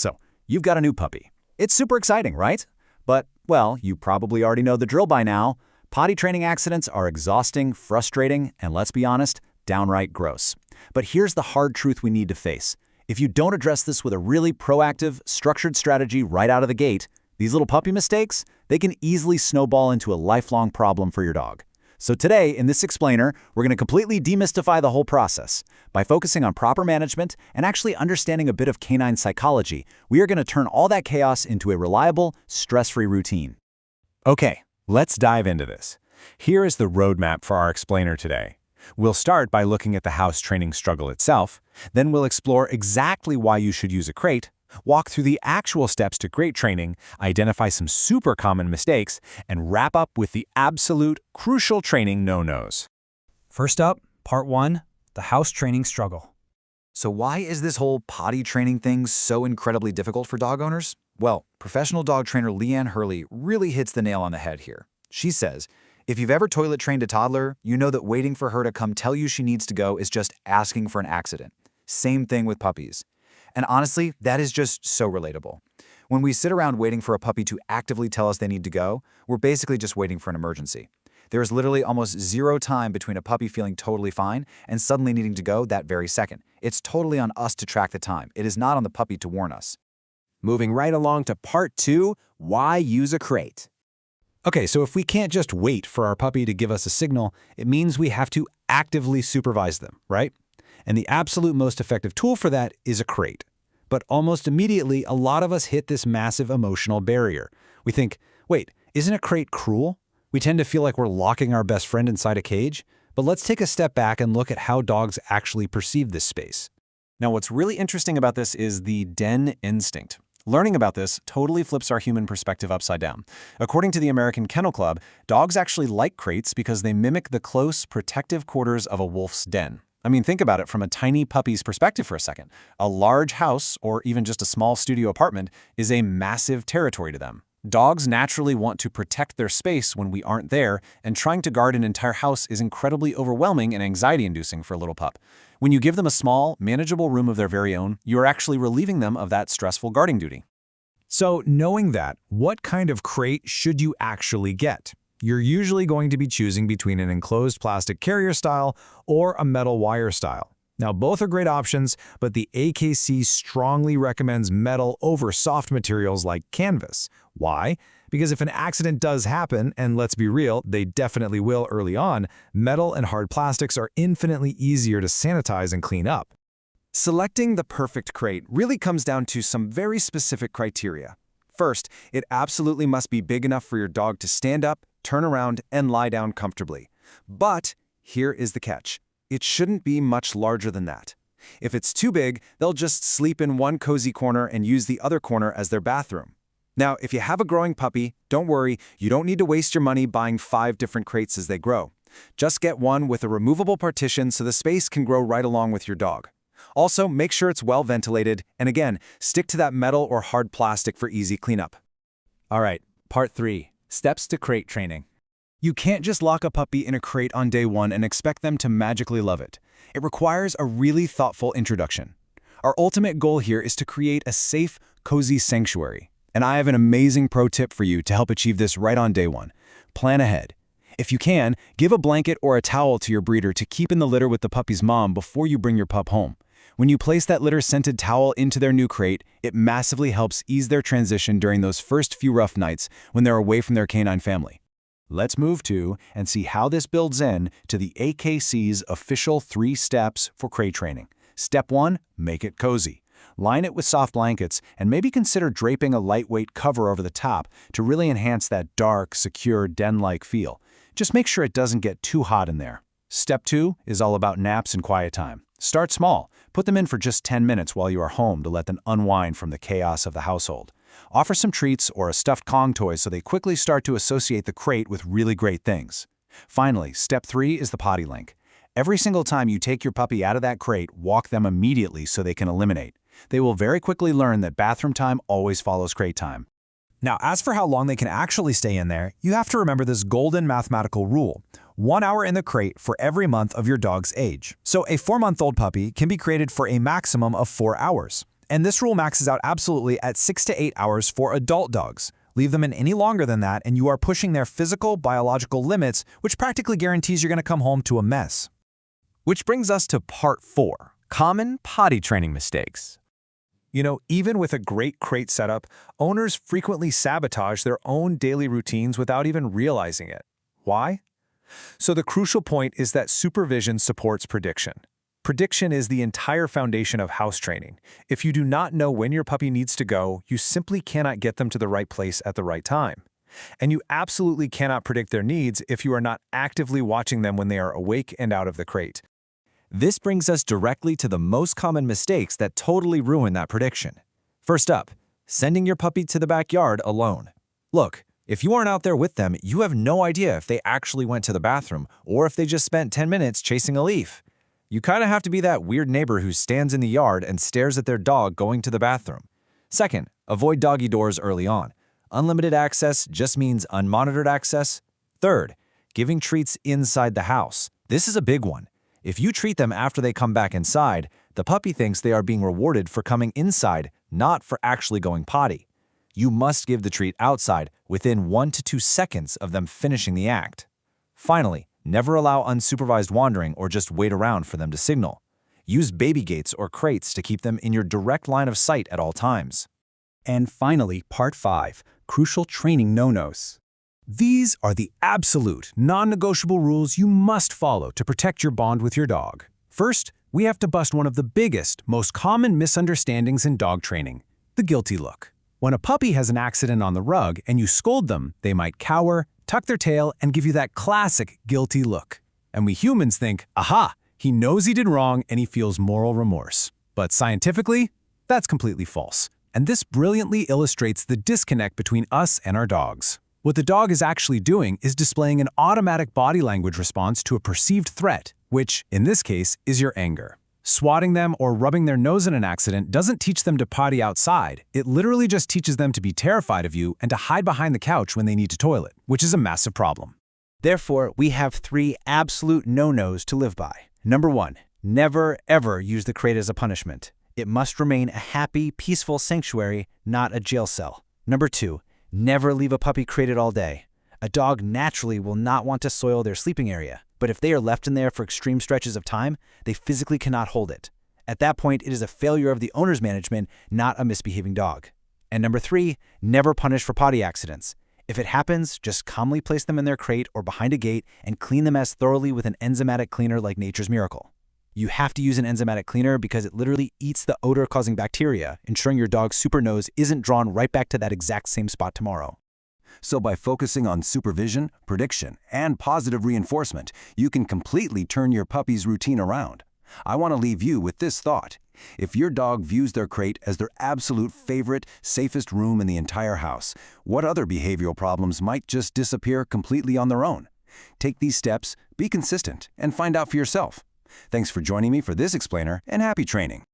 So, you've got a new puppy. It's super exciting, right? But, well, you probably already know the drill by now. Potty training accidents are exhausting, frustrating, and let's be honest, downright gross. But here's the hard truth we need to face. If you don't address this with a really proactive, structured strategy right out of the gate, these little puppy mistakes, they can easily snowball into a lifelong problem for your dog. So today, in this explainer, we're going to completely demystify the whole process. By focusing on proper management and actually understanding a bit of canine psychology, we are going to turn all that chaos into a reliable, stress-free routine. Okay, let's dive into this. Here is the roadmap for our explainer today. We'll start by looking at the house training struggle itself, then we'll explore exactly why you should use a crate, walk through the actual steps to crate training, identify some super common mistakes, and wrap up with the absolute crucial training no-nos. First up, part 1, the house training struggle. So why is this whole potty training thing so incredibly difficult for dog owners? Well, professional dog trainer Leanne Hurley really hits the nail on the head here. She says, if you've ever toilet trained a toddler, you know that waiting for her to come tell you she needs to go is just asking for an accident. Same thing with puppies. And honestly, that is just so relatable. When we sit around waiting for a puppy to actively tell us they need to go, we're basically just waiting for an emergency. There is literally almost zero time between a puppy feeling totally fine and suddenly needing to go that very second. It's totally on us to track the time. It is not on the puppy to warn us. Moving right along to part 2, why use a crate? Okay, so if we can't just wait for our puppy to give us a signal, it means we have to actively supervise them, right? And the absolute most effective tool for that is a crate. But almost immediately, a lot of us hit this massive emotional barrier. We think, wait, isn't a crate cruel? We tend to feel like we're locking our best friend inside a cage. But let's take a step back and look at how dogs actually perceive this space. Now, what's really interesting about this is the den instinct. Learning about this totally flips our human perspective upside down. According to the American Kennel Club, dogs actually like crates because they mimic the close, protective quarters of a wolf's den. I mean, think about it from a tiny puppy's perspective for a second. A large house, or even just a small studio apartment, is a massive territory to them. Dogs naturally want to protect their space when we aren't there, and trying to guard an entire house is incredibly overwhelming and anxiety-inducing for a little pup. When you give them a small, manageable room of their very own, you are actually relieving them of that stressful guarding duty. So knowing that, what kind of crate should you actually get? You're usually going to be choosing between an enclosed plastic carrier style or a metal wire style. Now, both are great options, but the AKC strongly recommends metal over soft materials like canvas. Why? Because if an accident does happen, and let's be real, they definitely will early on, metal and hard plastics are infinitely easier to sanitize and clean up. Selecting the perfect crate really comes down to some very specific criteria. First, it absolutely must be big enough for your dog to stand up, turn around, and lie down comfortably. But here is the catch. It shouldn't be much larger than that. If it's too big, they'll just sleep in one cozy corner and use the other corner as their bathroom. Now, if you have a growing puppy, don't worry, you don't need to waste your money buying 5 different crates as they grow. Just get one with a removable partition so the space can grow right along with your dog. Also, make sure it's well ventilated, and again, stick to that metal or hard plastic for easy cleanup. All right, part 3, steps to crate training. You can't just lock a puppy in a crate on day 1 and expect them to magically love it. It requires a really thoughtful introduction. Our ultimate goal here is to create a safe, cozy sanctuary. And I have an amazing pro tip for you to help achieve this right on day 1. Plan ahead. If you can, give a blanket or a towel to your breeder to keep in the litter with the puppy's mom before you bring your pup home. When you place that litter-scented towel into their new crate, it massively helps ease their transition during those first few rough nights when they're away from their canine family. Let's move to and see how this builds in to the AKC's official 3 steps for crate training. Step 1, make it cozy. Line it with soft blankets and maybe consider draping a lightweight cover over the top to really enhance that dark, secure, den-like feel. Just make sure it doesn't get too hot in there. Step 2 is all about naps and quiet time. Start small. Put them in for just 10 minutes while you are home to let them unwind from the chaos of the household. Offer some treats or a stuffed Kong toy so they quickly start to associate the crate with really great things. Finally, step 3 is the potty link. Every single time you take your puppy out of that crate, walk them immediately so they can eliminate. They will very quickly learn that bathroom time always follows crate time. Now, as for how long they can actually stay in there, you have to remember this golden mathematical rule. 1 hour in the crate for every month of your dog's age. So a 4-month-old puppy can be crated for a maximum of 4 hours. And this rule maxes out absolutely at 6 to 8 hours for adult dogs. Leave them in any longer than that, and you are pushing their physical, biological limits, which practically guarantees you're going to come home to a mess. Which brings us to part 4, common potty training mistakes. You know, even with a great crate setup, owners frequently sabotage their own daily routines without even realizing it. Why? So the crucial point is that supervision supports prediction. Prediction is the entire foundation of house training. If you do not know when your puppy needs to go, you simply cannot get them to the right place at the right time. And you absolutely cannot predict their needs if you are not actively watching them when they are awake and out of the crate. This brings us directly to the most common mistakes that totally ruin that prediction. First up, sending your puppy to the backyard alone. Look, if you aren't out there with them, you have no idea if they actually went to the bathroom or if they just spent 10 minutes chasing a leaf. You kind of have to be that weird neighbor who stands in the yard and stares at their dog going to the bathroom. Second, avoid doggy doors early on. Unlimited access just means unmonitored access. Third, giving treats inside the house. This is a big one. If you treat them after they come back inside, the puppy thinks they are being rewarded for coming inside, not for actually going potty. You must give the treat outside within 1 to 2 seconds of them finishing the act. Finally, never allow unsupervised wandering or just wait around for them to signal. Use baby gates or crates to keep them in your direct line of sight at all times. And finally, part 5, crucial training no-nos. These are the absolute, non-negotiable rules you must follow to protect your bond with your dog. First, we have to bust one of the biggest, most common misunderstandings in dog training, the guilty look. When a puppy has an accident on the rug and you scold them, they might cower, tuck their tail, and give you that classic guilty look. And we humans think, aha, he knows he did wrong and he feels moral remorse. But scientifically, that's completely false. And this brilliantly illustrates the disconnect between us and our dogs. What the dog is actually doing is displaying an automatic body language response to a perceived threat, which, in this case, is your anger. Swatting them or rubbing their nose in an accident doesn't teach them to potty outside. It literally just teaches them to be terrified of you and to hide behind the couch when they need to toilet, which is a massive problem. Therefore, we have 3 absolute no-nos to live by. Number 1, never ever use the crate as a punishment. It must remain a happy, peaceful sanctuary, not a jail cell. Number 2, never leave a puppy crated all day. A dog naturally will not want to soil their sleeping area, but if they are left in there for extreme stretches of time, they physically cannot hold it. At that point, it is a failure of the owner's management, not a misbehaving dog. And number 3, never punish for potty accidents. If it happens, just calmly place them in their crate or behind a gate and clean them as thoroughly with an enzymatic cleaner like Nature's Miracle. You have to use an enzymatic cleaner because it literally eats the odor-causing bacteria, ensuring your dog's super nose isn't drawn right back to that exact same spot tomorrow. So by focusing on supervision, prediction, and positive reinforcement, you can completely turn your puppy's routine around. I want to leave you with this thought. If your dog views their crate as their absolute favorite, safest room in the entire house, what other behavioral problems might just disappear completely on their own? Take these steps, be consistent, and find out for yourself. Thanks for joining me for this explainer, and happy training.